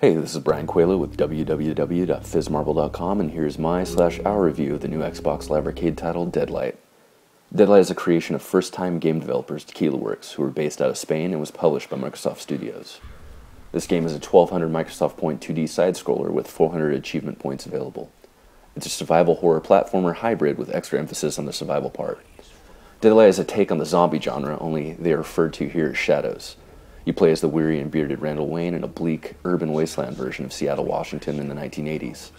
Hey, this is Brian Quayla with www.fizmarble.com, and here's my/our review of the new Xbox Live Arcade title, Deadlight. Deadlight is a creation of first-time game developers Tequila Works, who are based out of Spain and was published by Microsoft Studios. This game is a 1200 Microsoft Point 2D side-scroller with 400 achievement points available. It's a survival horror platformer hybrid with extra emphasis on the survival part. Deadlight is a take on the zombie genre, only they are referred to here as shadows. You play as the weary and bearded Randall Wayne in a bleak, urban wasteland version of Seattle, Washington in the 1980s.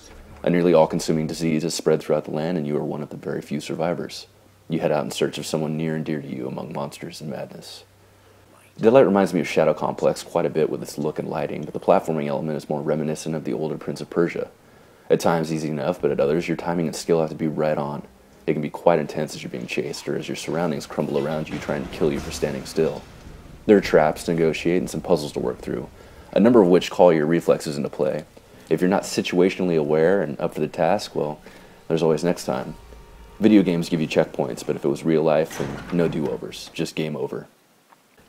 A nearly all-consuming disease is spread throughout the land, and you are one of the very few survivors. You head out in search of someone near and dear to you among monsters and madness. Deadlight reminds me of Shadow Complex quite a bit with its look and lighting, but the platforming element is more reminiscent of the older Prince of Persia. At times easy enough, but at others your timing and skill have to be right on. It can be quite intense as you're being chased, or as your surroundings crumble around you trying to kill you for standing still. There are traps to negotiate and some puzzles to work through, a number of which call your reflexes into play. If you're not situationally aware and up for the task, well, there's always next time. Video games give you checkpoints, but if it was real life, then no do-overs, just game over.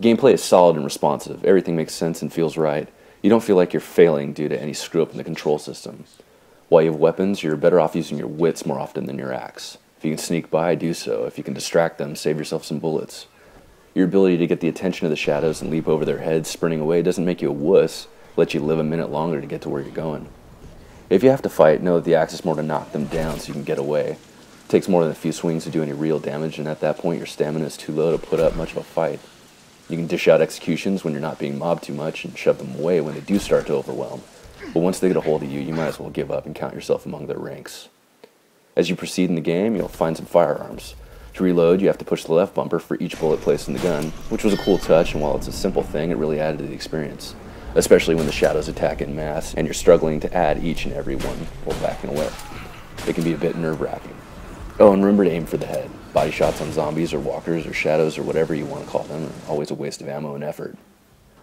Gameplay is solid and responsive. Everything makes sense and feels right. You don't feel like you're failing due to any screw-up in the control system. While you have weapons, you're better off using your wits more often than your axe. If you can sneak by, do so. If you can distract them, save yourself some bullets. Your ability to get the attention of the shadows and leap over their heads, sprinting away, doesn't make you a wuss, let you live a minute longer to get to where you're going. If you have to fight, know that the axe is more to knock them down so you can get away. It takes more than a few swings to do any real damage, and at that point your stamina is too low to put up much of a fight. You can dish out executions when you're not being mobbed too much and shove them away when they do start to overwhelm. But once they get a hold of you, you might as well give up and count yourself among their ranks. As you proceed in the game, you'll find some firearms. To reload, you have to push the left bumper for each bullet placed in the gun, which was a cool touch, and while it's a simple thing, it really added to the experience, especially when the shadows attack en masse and you're struggling to add each and every one while backing away. It can be a bit nerve-wracking. Oh, and remember to aim for the head. Body shots on zombies or walkers or shadows or whatever you want to call them are always a waste of ammo and effort.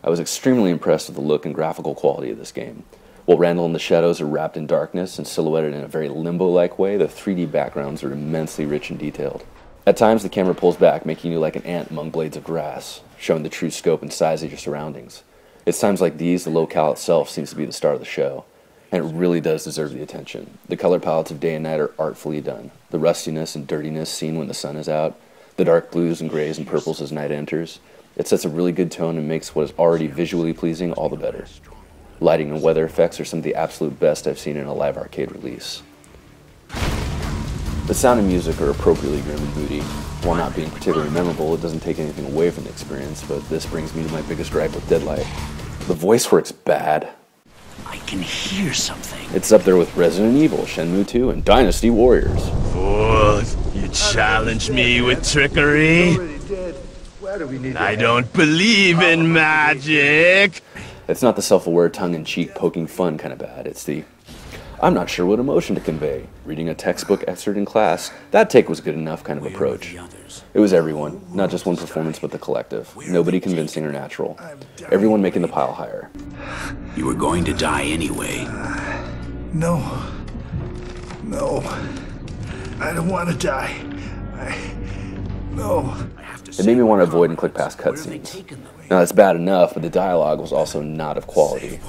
I was extremely impressed with the look and graphical quality of this game. While Randall and the shadows are wrapped in darkness and silhouetted in a very limbo-like way, the 3D backgrounds are immensely rich and detailed. At times, the camera pulls back, making you like an ant among blades of grass, showing the true scope and size of your surroundings. It's times like these, the locale itself seems to be the star of the show, and it really does deserve the attention. The color palettes of day and night are artfully done. The rustiness and dirtiness seen when the sun is out, the dark blues and grays and purples as night enters. It sets a really good tone and makes what is already visually pleasing all the better. Lighting and weather effects are some of the absolute best I've seen in a live arcade release. The sound and music are appropriately grim and moody. While not being particularly memorable, it doesn't take anything away from the experience, but this brings me to my biggest gripe with Deadlight. The voice work's bad. I can hear something. It's up there with Resident Evil, Shenmue 2, and Dynasty Warriors. What? You challenge me with trickery? I don't believe in magic! It's not the self-aware, tongue-in-cheek, poking fun kind of bad. It's the, I'm not sure what emotion to convey. Reading a textbook excerpt in class, that take was good enough kind of approach. It was everyone, not just one performance but the collective. Nobody convincing or natural. Everyone making the pile higher. You were going to die anyway. No. I don't want to die. No. It made me want to avoid and click past cutscenes. Now that's bad enough, but the dialogue was also not of quality.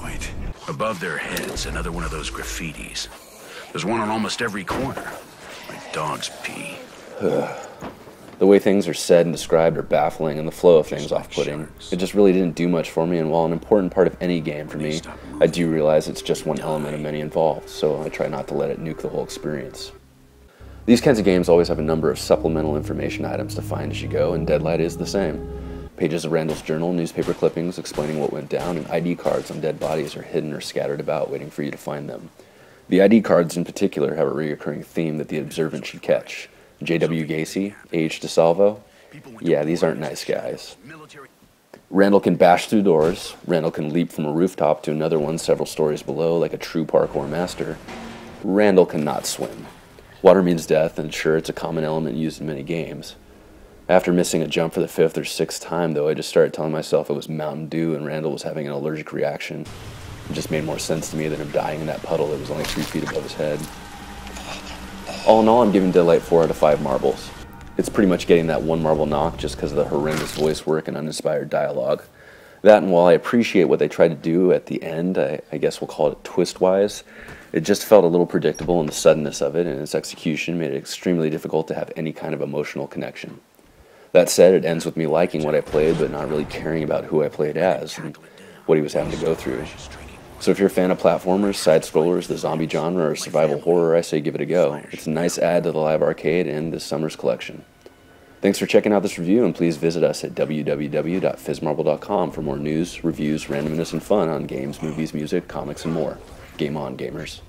Above their heads, another one of those graffitis. There's one on almost every corner. Like dog's pee. The way things are said and described are baffling, and the flow of things off-putting. It just really didn't do much for me, and while an important part of any game for me, I do realize it's just one element of many involved, so I try not to let it nuke the whole experience. These kinds of games always have a number of supplemental information items to find as you go, and Deadlight is the same. Pages of Randall's journal, newspaper clippings explaining what went down, and ID cards on dead bodies are hidden or scattered about waiting for you to find them. The ID cards in particular have a recurring theme that the observant should catch. J.W. Gacy, H. DeSalvo, yeah, these aren't nice guys. Randall can bash through doors. Randall can leap from a rooftop to another one several stories below like a true parkour master. Randall cannot swim. Water means death, and sure, it's a common element used in many games. After missing a jump for the 5th or 6th time, though, I just started telling myself it was Mountain Dew and Randall was having an allergic reaction. It just made more sense to me than him dying in that puddle that was only 3 feet above his head. All in all, I'm giving Deadlight 4 out of 5 marbles. It's pretty much getting that 1 marble knock just because of the horrendous voice work and uninspired dialogue. That, and while I appreciate what they tried to do at the end, I guess we'll call it twist-wise, it just felt a little predictable in the suddenness of it, and its execution made it extremely difficult to have any kind of emotional connection. That said, it ends with me liking what I played, but not really caring about who I played as and what he was having to go through. So if you're a fan of platformers, side-scrollers, the zombie genre, or survival horror, I say give it a go. It's a nice add to the live arcade and this summer's collection. Thanks for checking out this review, and please visit us at www.fizmarble.com for more news, reviews, randomness, and fun on games, movies, music, comics, and more. Game on, gamers.